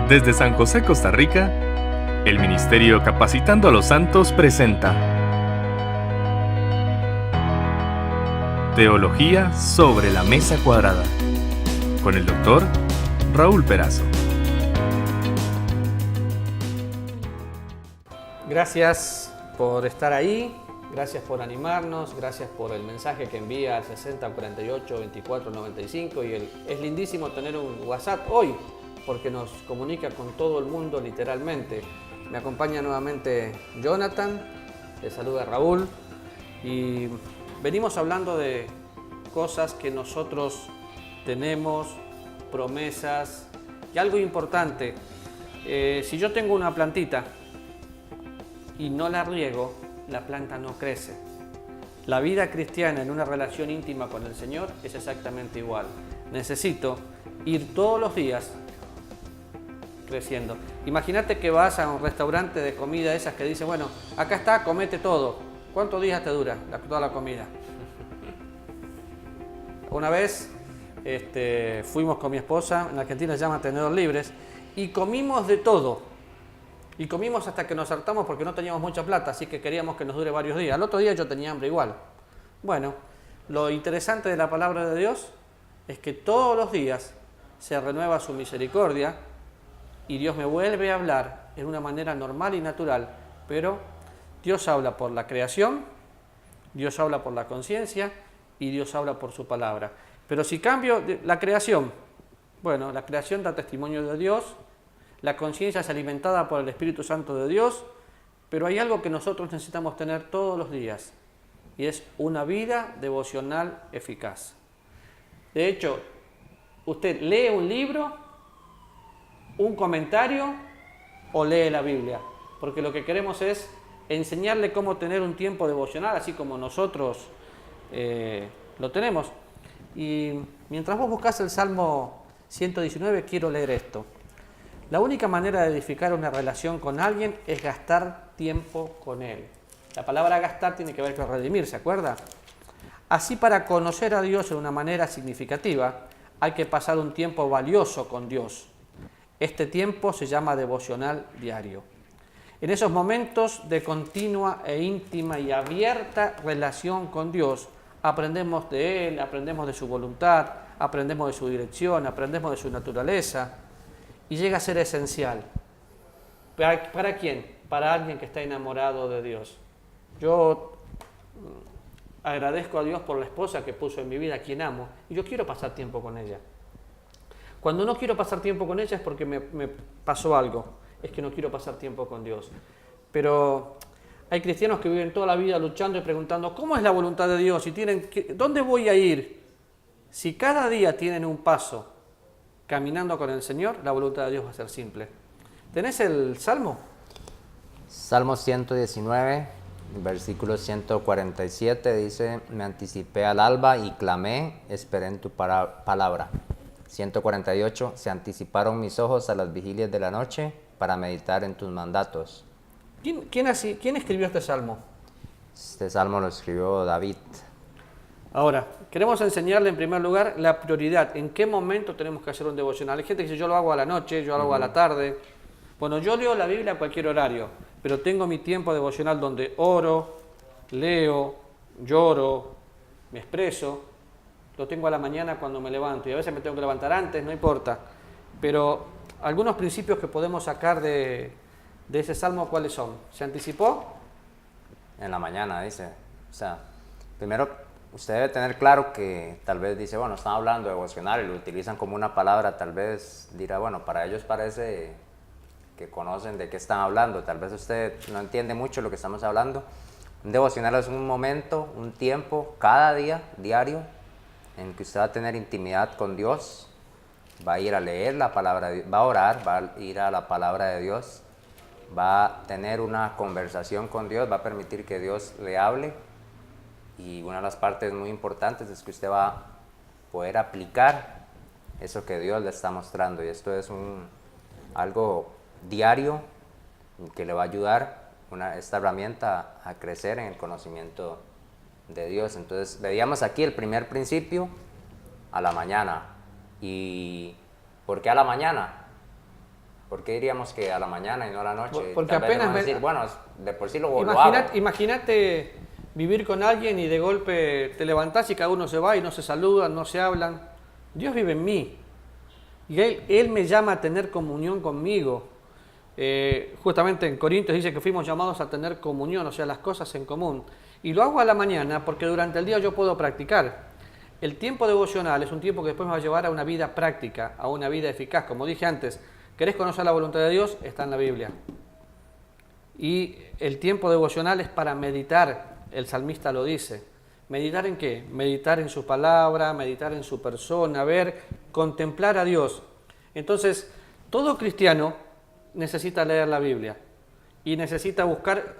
Desde San José, Costa Rica, el Ministerio Capacitando a los Santos presenta Teología sobre la Mesa Cuadrada, con el Dr. Raúl Perazo. Gracias por estar ahí, gracias por animarnos, gracias por el mensaje que envía al 60 48 24 95 y es lindísimo tener un WhatsApp hoy porque nos comunica con todo el mundo literalmente. Me acompaña nuevamente Jonathan, le saluda Raúl y venimos hablando de cosas que nosotros tenemos, promesas y algo importante. Si yo tengo una plantita y no la riego, la planta no crece. La vida cristiana en una relación íntima con el Señor es exactamente igual. Necesito ir todos los días creciendo. Imagínate que vas a un restaurante de comida esas que dice, bueno, acá está, comete todo. ¿Cuántos días te dura toda la comida? Una vez fuimos con mi esposa, en Argentina se llama tenedor libres, y comimos de todo. Y comimos hasta que nos hartamos porque no teníamos mucha plata, así que queríamos que nos dure varios días. Al otro día yo tenía hambre igual. Bueno, lo interesante de la palabra de Dios es que todos los días se renueva su misericordia y Dios me vuelve a hablar en una manera normal y natural, pero Dios habla por la creación, Dios habla por la conciencia y Dios habla por su palabra. Pero si cambio la creación, bueno, la creación da testimonio de Dios, la conciencia es alimentada por el Espíritu Santo de Dios, pero hay algo que nosotros necesitamos tener todos los días, y es una vida devocional eficaz. De hecho, usted lee un libro, un comentario o lee la Biblia, porque lo que queremos es enseñarle cómo tener un tiempo devocional, así como nosotros lo tenemos. Y mientras vos buscás el Salmo 119, quiero leer esto. La única manera de edificar una relación con alguien es gastar tiempo con él. La palabra gastar tiene que ver con redimir, ¿se acuerda? Así, para conocer a Dios de una manera significativa, hay que pasar un tiempo valioso con Dios. Este tiempo se llama devocional diario. En esos momentos de continua e íntima y abierta relación con Dios, aprendemos de Él, aprendemos de su voluntad, aprendemos de su dirección, aprendemos de su naturaleza, y llega a ser esencial. ¿Para quién? Para alguien que está enamorado de Dios. Yo agradezco a Dios por la esposa que puso en mi vida, a quien amo, y yo quiero pasar tiempo con ella. Cuando no quiero pasar tiempo con ella es porque me pasó algo, es que no quiero pasar tiempo con Dios. Pero hay cristianos que viven toda la vida luchando y preguntando, ¿cómo es la voluntad de Dios? ¿Dónde voy a ir? Si cada día tienen un paso caminando con el Señor, la voluntad de Dios va a ser simple. ¿Tenés el Salmo? Salmo 119, versículo 147 dice, me anticipé al alba y clamé, esperé en tu palabra. 148, se anticiparon mis ojos a las vigilias de la noche para meditar en tus mandatos. ¿Quién escribió este Salmo? Este Salmo lo escribió David. Ahora, queremos enseñarle en primer lugar la prioridad. ¿En qué momento tenemos que hacer un devocional? Hay gente que dice, yo lo hago a la noche, yo lo hago a la tarde. Bueno, yo leo la Biblia a cualquier horario, pero tengo mi tiempo devocional donde oro, leo, lloro, me expreso. Lo tengo a la mañana cuando me levanto y a veces me tengo que levantar antes, no importa. Pero algunos principios que podemos sacar de ese Salmo, ¿cuáles son? ¿Se anticipó? En la mañana, dice. O sea, primero usted debe tener claro que tal vez dice, bueno, están hablando de devocional y lo utilizan como una palabra, tal vez dirá, bueno, para ellos parece que conocen de qué están hablando, tal vez usted no entiende mucho lo que estamos hablando. Un devocional es un momento, un tiempo, cada día, diario, en que usted va a tener intimidad con Dios, va a ir a leer la palabra, va a orar, va a ir a la palabra de Dios, va a tener una conversación con Dios, va a permitir que Dios le hable. Y una de las partes muy importantes es que usted va a poder aplicar eso que Dios le está mostrando. Y esto es algo diario que le va a ayudar, esta herramienta, a crecer en el conocimiento de Dios. Entonces, veíamos aquí el primer principio, a la mañana. ¿Y por qué a la mañana? ¿Por qué diríamos que a la mañana y no a la noche? Porque Tal vez apenas vamos a me- decir, bueno, de por sí lo hago. Imagínate vivir con alguien y de golpe te levantás y cada uno se va y no se saludan, no se hablan. Dios vive en mí y Él me llama a tener comunión conmigo. Justamente en Corintios dice que fuimos llamados a tener comunión, o sea, las cosas en común. Y lo hago a la mañana porque durante el día yo puedo practicar. El tiempo devocional es un tiempo que después me va a llevar a una vida práctica, a una vida eficaz. Como dije antes, ¿querés conocer la voluntad de Dios? Está en la Biblia. Y el tiempo devocional es para meditar, el salmista lo dice. ¿Meditar en qué? Meditar en su palabra, meditar en su persona, ver, contemplar a Dios. Entonces, todo cristiano necesita leer la Biblia y necesita buscar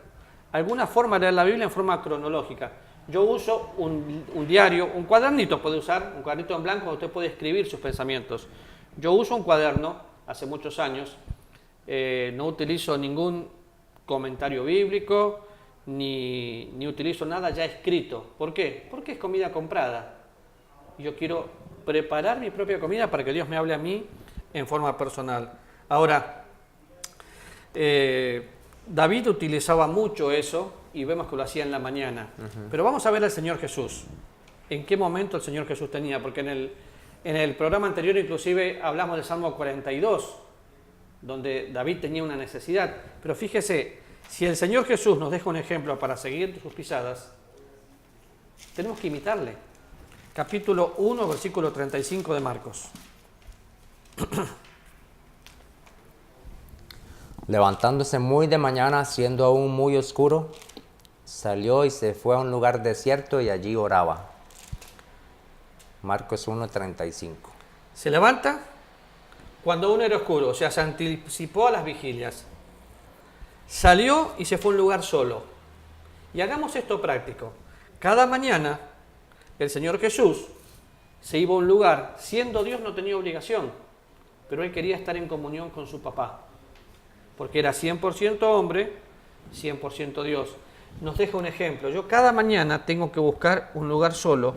alguna forma de leer la Biblia en forma cronológica. Yo uso un diario, un cuadernito puede usar, un cuadernito en blanco donde usted puede escribir sus pensamientos. Yo uso un cuaderno hace muchos años, no utilizo ningún comentario bíblico, ni utilizo nada ya escrito. ¿Por qué? Porque es comida comprada. Yo quiero preparar mi propia comida para que Dios me hable a mí en forma personal. Ahora, David utilizaba mucho eso y vemos que lo hacía en la mañana. Pero vamos a ver al Señor Jesús. ¿En qué momento el Señor Jesús tenía? Porque en el programa anterior inclusive hablamos del Salmo 42, donde David tenía una necesidad. Pero fíjese, si el Señor Jesús nos deja un ejemplo para seguir sus pisadas, tenemos que imitarle. Capítulo 1, versículo 35 de Marcos. Levantándose muy de mañana, siendo aún muy oscuro, salió y se fue a un lugar desierto y allí oraba. Marcos 1:35. Se levanta cuando aún era oscuro, o sea, se anticipó a las vigilias. Salió y se fue a un lugar solo. Y hagamos esto práctico. Cada mañana el Señor Jesús se iba a un lugar, siendo Dios no tenía obligación, pero Él quería estar en comunión con su papá, porque era 100% hombre, 100% Dios. Nos deja un ejemplo. Yo cada mañana tengo que buscar un lugar solo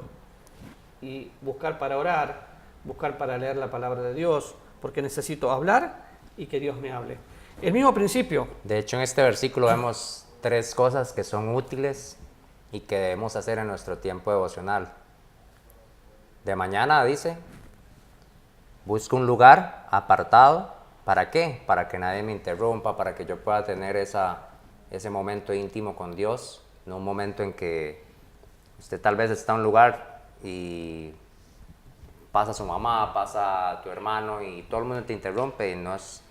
y buscar para orar, buscar para leer la palabra de Dios, porque necesito hablar y que Dios me hable. El mismo principio. De hecho, en este versículo vemos 3 cosas que son útiles y que debemos hacer en nuestro tiempo devocional. De mañana dice, busco un lugar apartado. ¿Para qué? Para que nadie me interrumpa, para que yo pueda tener ese momento íntimo con Dios, no un momento en que usted tal vez está en un lugar y pasa su mamá, pasa tu hermano y todo el mundo te interrumpe y no es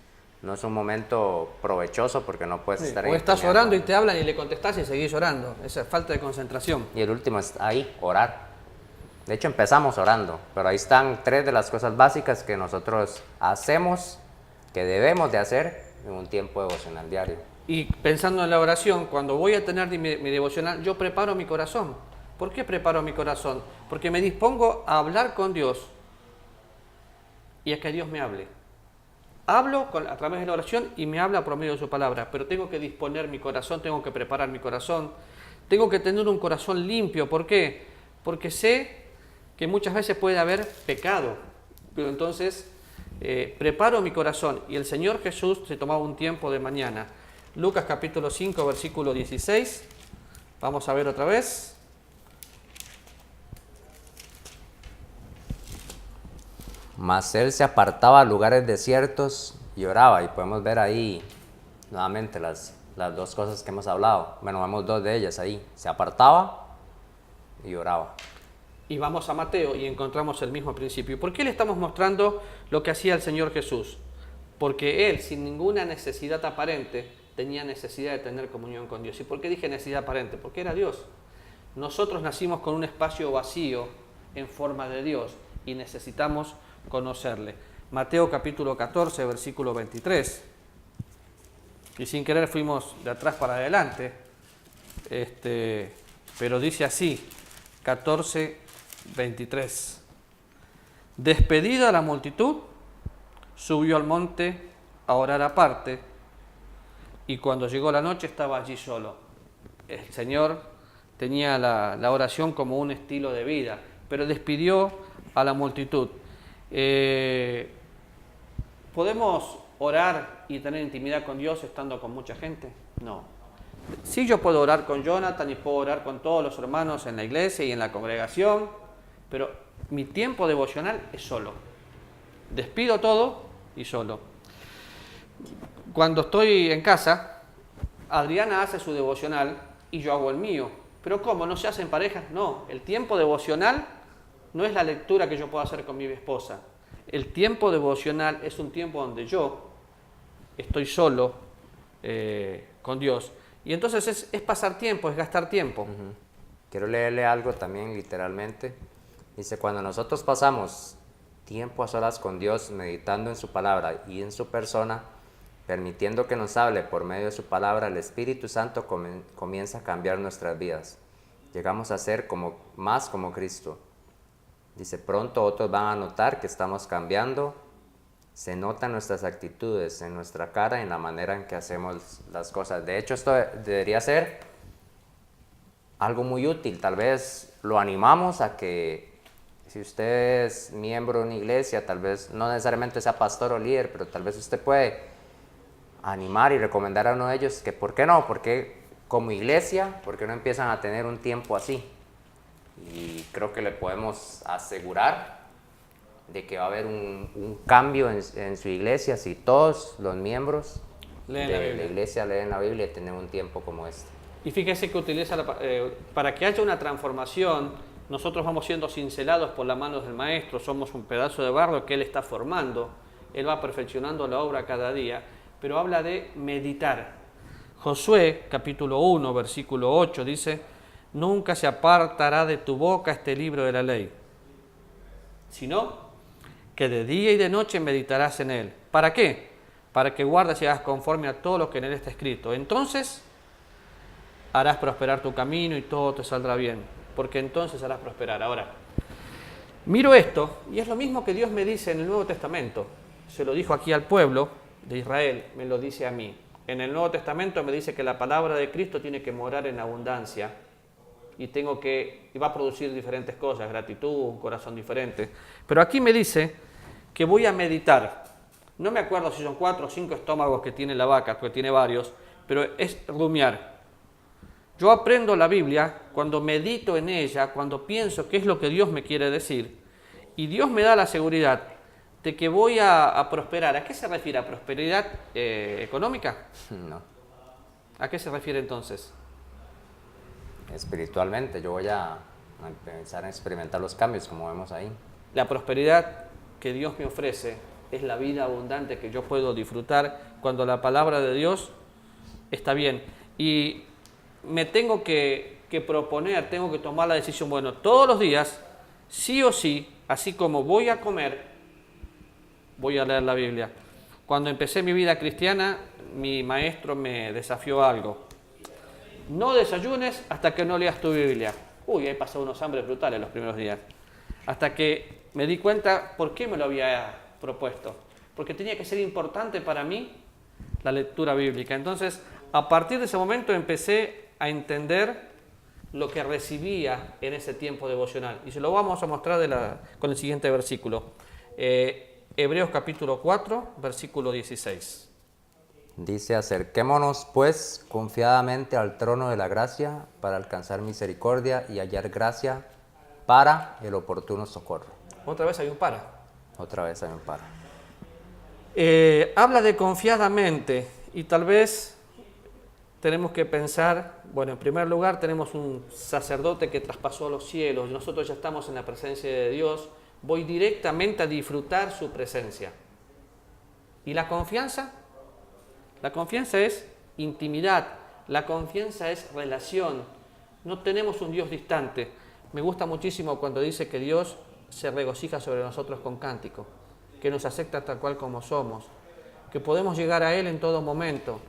un momento provechoso porque no puedes estar ahí. O estás orando y te hablan y le contestás y seguís orando. Esa es falta de concentración. Y el último es ahí, orar. De hecho empezamos orando, pero ahí están 3 de las cosas básicas que nosotros hacemos, que debemos de hacer en un tiempo devocional diario. Y pensando en la oración, cuando voy a tener mi devocional, yo preparo mi corazón. ¿Por qué preparo mi corazón? Porque me dispongo a hablar con Dios y a que Dios me hable. Hablo a través de la oración y me habla por medio de su palabra, pero tengo que disponer mi corazón, tengo que preparar mi corazón, tengo que tener un corazón limpio. ¿Por qué? Porque sé que muchas veces puede haber pecado, pero entonces preparo mi corazón. Y el Señor Jesús se tomaba un tiempo de mañana. Lucas capítulo 5, versículo 16. Vamos a ver otra vez. Mas él se apartaba a lugares desiertos y oraba. Y podemos ver ahí nuevamente las 2 cosas que hemos hablado. Bueno, vemos 2 de ellas ahí. Se apartaba y oraba. Y vamos a Mateo y encontramos el mismo principio. ¿Por qué le estamos mostrando lo que hacía el Señor Jesús? Porque Él, sin ninguna necesidad aparente, tenía necesidad de tener comunión con Dios. ¿Y por qué dije necesidad aparente? Porque era Dios. Nosotros nacimos con un espacio vacío en forma de Dios y necesitamos conocerle. Mateo capítulo 14, versículo 23. Y sin querer fuimos de atrás para adelante. Pero dice así, 14, 23. Despedida la multitud, subió al monte a orar aparte, y cuando llegó la noche estaba allí solo. El Señor tenía la oración como un estilo de vida, pero despidió a la multitud. Podemos orar y tener intimidad con Dios estando con mucha gente? No. Sí, yo puedo orar con Jonathan y puedo orar con todos los hermanos en la iglesia y en la congregación, pero mi tiempo devocional es solo. Despido todo y solo. Cuando estoy en casa, Adriana hace su devocional y yo hago el mío. ¿Pero cómo? ¿No se hace en pareja? No, el tiempo devocional no es la lectura que yo puedo hacer con mi esposa. El tiempo devocional es un tiempo donde yo estoy solo con Dios. Y entonces es pasar tiempo, es gastar tiempo. Quiero leerle algo también literalmente. Dice, cuando nosotros pasamos tiempo a solas con Dios, meditando en su palabra y en su persona, permitiendo que nos hable por medio de su palabra, el Espíritu Santo comienza a cambiar nuestras vidas. Llegamos a ser más como Cristo. Dice, pronto otros van a notar que estamos cambiando. Se notan nuestras actitudes, en nuestra cara, en la manera en que hacemos las cosas. De hecho, esto debería ser algo muy útil. Tal vez lo animamos a que, si usted es miembro de una iglesia, tal vez no necesariamente sea pastor o líder, pero tal vez usted puede animar y recomendar a uno de ellos que, ¿por qué no? Porque como iglesia, ¿por qué no empiezan a tener un tiempo así? Y creo que le podemos asegurar de que va a haber un cambio en su iglesia si todos los miembros de la iglesia leen la Biblia y tienen un tiempo como este. Y fíjese que utiliza, para que haya una transformación, nosotros vamos siendo cincelados por las manos del Maestro, somos un pedazo de barro que Él está formando, Él va perfeccionando la obra cada día, pero habla de meditar. Josué, capítulo 1, versículo 8, dice, nunca se apartará de tu boca este libro de la ley, sino que de día y de noche meditarás en él. ¿Para qué? Para que guardes y hagas conforme a todo lo que en él está escrito. Entonces harás prosperar tu camino y todo te saldrá bien, porque entonces harás prosperar. Ahora, miro esto y es lo mismo que Dios me dice en el Nuevo Testamento. Se lo dijo aquí al pueblo de Israel, me lo dice a mí. En el Nuevo Testamento me dice que la palabra de Cristo tiene que morar en abundancia y va a producir diferentes cosas, gratitud, un corazón diferente. Pero aquí me dice que voy a meditar. No me acuerdo si son 4 o 5 estómagos que tiene la vaca, porque tiene varios, pero es rumiar. Yo aprendo la Biblia cuando medito en ella, cuando pienso qué es lo que Dios me quiere decir, y Dios me da la seguridad de que voy a prosperar. ¿A qué se refiere? ¿A prosperidad económica? No. ¿A qué se refiere entonces? Espiritualmente, yo voy a empezar a experimentar los cambios como vemos ahí. La prosperidad que Dios me ofrece es la vida abundante que yo puedo disfrutar cuando la palabra de Dios está bien. Y me tengo que proponer, tengo que tomar la decisión, bueno, todos los días, sí o sí, así como voy a comer, voy a leer la Biblia. Cuando empecé mi vida cristiana, mi maestro me desafió a algo. No desayunes hasta que no leas tu Biblia. Uy, ahí pasó unos hambres brutales los primeros días. Hasta que me di cuenta por qué me lo había propuesto. Porque tenía que ser importante para mí la lectura bíblica. Entonces, a partir de ese momento empecé a entender lo que recibía en ese tiempo devocional. Y se lo vamos a mostrar con el siguiente versículo. Hebreos capítulo 4, versículo 16. Dice, acerquémonos pues confiadamente al trono de la gracia para alcanzar misericordia y hallar gracia para el oportuno socorro. Otra vez hay un para. Otra vez hay un para. Habla de confiadamente y tal vez tenemos que pensar, bueno, en primer lugar tenemos un sacerdote que traspasó los cielos, nosotros ya estamos en la presencia de Dios, voy directamente a disfrutar su presencia. ¿Y la confianza? La confianza es intimidad, la confianza es relación. No tenemos un Dios distante. Me gusta muchísimo cuando dice que Dios se regocija sobre nosotros con cántico, que nos acepta tal cual como somos, que podemos llegar a Él en todo momento.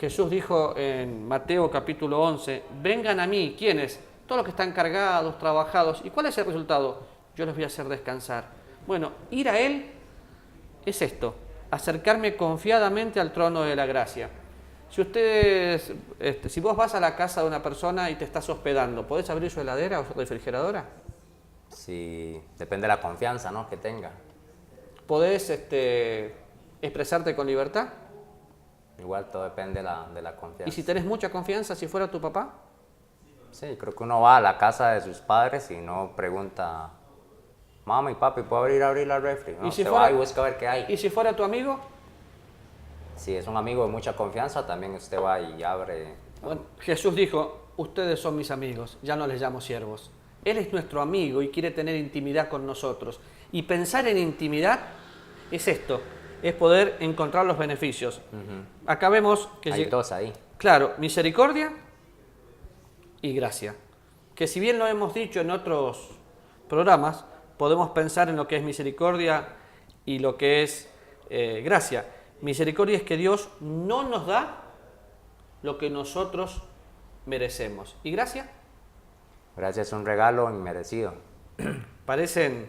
Jesús dijo en Mateo capítulo 11, vengan a mí, ¿quiénes? Todos los que están cargados, trabajados. ¿Y cuál es el resultado? Yo les voy a hacer descansar. Bueno, ir a Él es esto. Acercarme confiadamente al trono de la gracia. Si vos vas a la casa de una persona y te estás hospedando, ¿podés abrir su heladera o su refrigeradora? Sí, depende de la confianza, ¿no?, que tenga. Podés expresarte con libertad. Igual todo depende de la Y confianza. si tenés mucha confianza, si fuera tu papá, Sí, creo que uno va a la casa de sus padres y no pregunta, mamá y papi, ¿puedo ir a abrir la refri? No, ¿Y si se fuera- va y busca a ver qué hay. y si fuera tu amigo, Si es un amigo de mucha confianza, también usted va y abre. bueno, Jesús dijo, ustedes son mis amigos, ya no les llamo siervos. Él es nuestro amigo y quiere tener intimidad con nosotros. Y pensar en intimidad es esto, es poder encontrar los beneficios. Acá vemos que Hay dos ahí. claro, misericordia y gracia. Que si bien lo hemos dicho en otros programas, podemos pensar en lo que es misericordia y lo que es gracia. Misericordia es que Dios no nos da lo que nosotros merecemos. ¿Y gracia? Gracias, es un regalo inmerecido. Parecen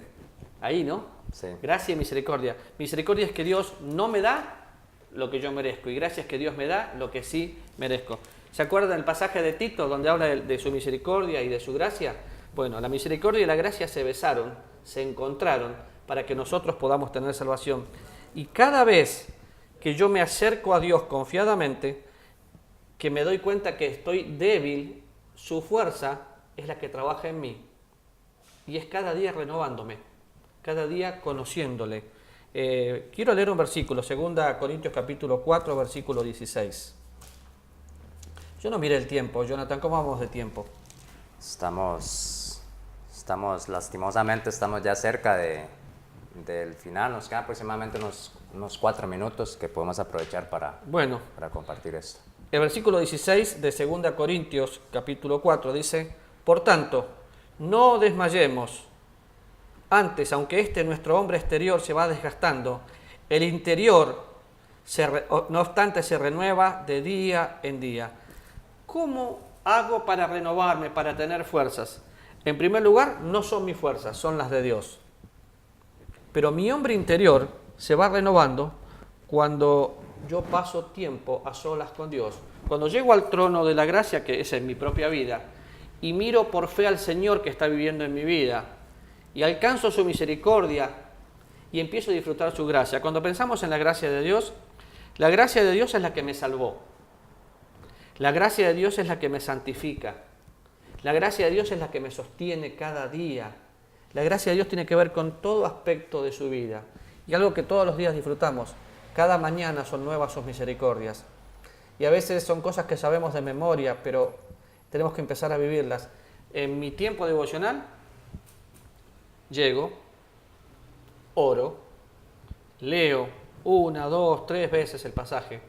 ahí, ¿no? Sí. Gracia y misericordia. Misericordia es que Dios no me da lo que yo merezco y gracia es que Dios me da lo que sí merezco. ¿Se acuerdan del pasaje de Tito donde habla de su misericordia y de su gracia? Bueno, la misericordia y la gracia se besaron, se encontraron para que nosotros podamos tener salvación. Y cada vez que yo me acerco a Dios confiadamente, que me doy cuenta que estoy débil, su fuerza es la que trabaja en mí. Y es cada día renovándome, cada día conociéndole. Quiero leer un versículo, 2 Corintios capítulo 4, versículo 16. Yo no miré el tiempo, Jonathan, ¿cómo vamos de tiempo? Estamos lastimosamente, estamos ya cerca del final. Nos quedan aproximadamente unos 4 minutos que podemos aprovechar para Bueno, compartir esto. el versículo 16 de 2 Corintios capítulo 4 dice, por tanto, no desmayemos. Antes, aunque nuestro hombre exterior se va desgastando, el interior, no obstante, se renueva de día en día. ¿Cómo hago para renovarme, para tener fuerzas? En primer lugar, no son mis fuerzas, son las de Dios. Pero mi hombre interior se va renovando cuando yo paso tiempo a solas con Dios. Cuando llego al trono de la gracia, que es en mi propia vida, y miro por fe al Señor que está viviendo en mi vida, y alcanzo su misericordia, y empiezo a disfrutar su gracia. Cuando pensamos en la gracia de Dios es la que me salvó. La gracia de Dios es la que me santifica. La gracia de Dios es la que me sostiene cada día. La gracia de Dios tiene que ver con todo aspecto de su vida. Y algo que todos los días disfrutamos. Cada mañana son nuevas sus misericordias. Y a veces son cosas que sabemos de memoria, pero tenemos que empezar a vivirlas. En mi tiempo devocional, llego, oro, leo 1, 2, 3 veces el pasaje.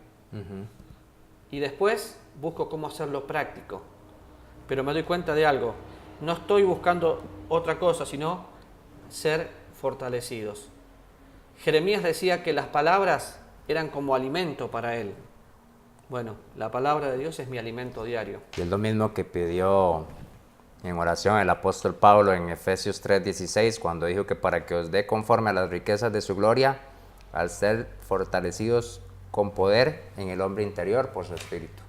Y después busco cómo hacerlo práctico. Pero me doy cuenta de algo. No estoy buscando otra cosa, sino ser fortalecidos. Jeremías decía que las palabras eran como alimento para él. Bueno, la palabra de Dios es mi alimento diario. Y es lo mismo que pidió en oración el apóstol Pablo en Efesios 3:16, cuando dijo que para que os dé conforme a las riquezas de su gloria, al ser fortalecidos con poder en el hombre interior por su espíritu.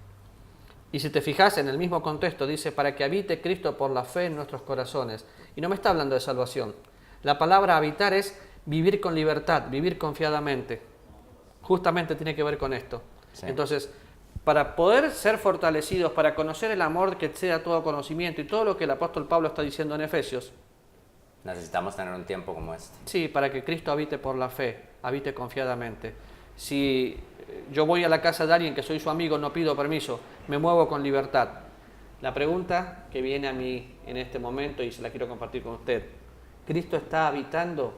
Y si te fijas en el mismo contexto, dice, para que habite Cristo por la fe en nuestros corazones. Y no me está hablando de salvación. La palabra habitar es vivir con libertad, vivir confiadamente. Justamente tiene que ver con esto. Sí. Entonces, para poder ser fortalecidos, para conocer el amor que excede todo conocimiento y todo lo que el apóstol Pablo está diciendo en Efesios, Necesitamos tener un tiempo como este. sí, para que Cristo habite por la fe, habite confiadamente. Si yo voy a la casa de alguien que soy su amigo, no pido permiso, me muevo con libertad. La pregunta que viene a mí en este momento y se la quiero compartir con usted, ¿Cristo está habitando,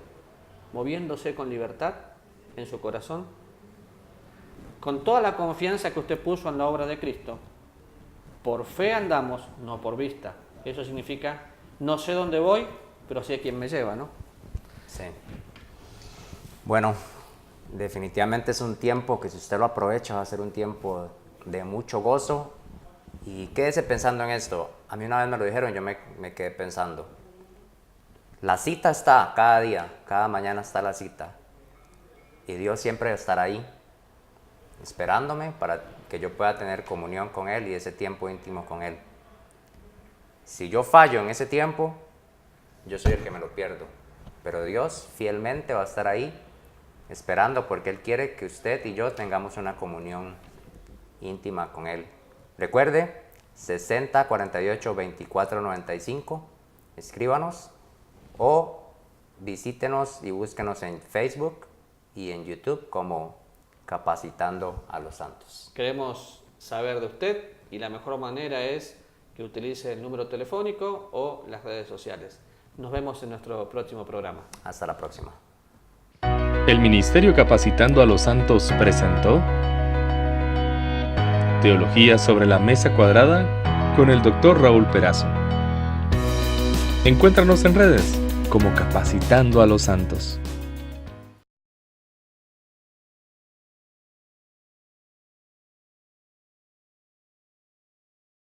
moviéndose con libertad en su corazón? Con toda la confianza que usted puso en la obra de Cristo, por fe andamos, no por vista. Eso significa, no sé dónde voy, pero sé quién me lleva, ¿no? Sí. Bueno, definitivamente es un tiempo que si usted lo aprovecha va a ser un tiempo de mucho gozo. Y quédese pensando en esto. A mí una vez me lo dijeron, yo me quedé pensando. La cita está cada día, cada mañana está la cita. Y Dios siempre estará ahí, esperándome para que yo pueda tener comunión con Él y ese tiempo íntimo con Él. Si yo fallo en ese tiempo, yo soy el que me lo pierdo. Pero Dios fielmente va a estar ahí esperando porque Él quiere que usted y yo tengamos una comunión íntima con Él. Recuerde, 60 48 24 95, escríbanos o visítenos y búsquenos en Facebook y en YouTube como Capacitando a los Santos. Queremos saber de usted y la mejor manera es que utilice el número telefónico o las redes sociales. Nos vemos en nuestro próximo programa. Hasta la próxima. El Ministerio Capacitando a los Santos presentó Teología sobre la Mesa Cuadrada con el Dr. Raúl Perazo. Encuéntranos en redes como Capacitando a los Santos.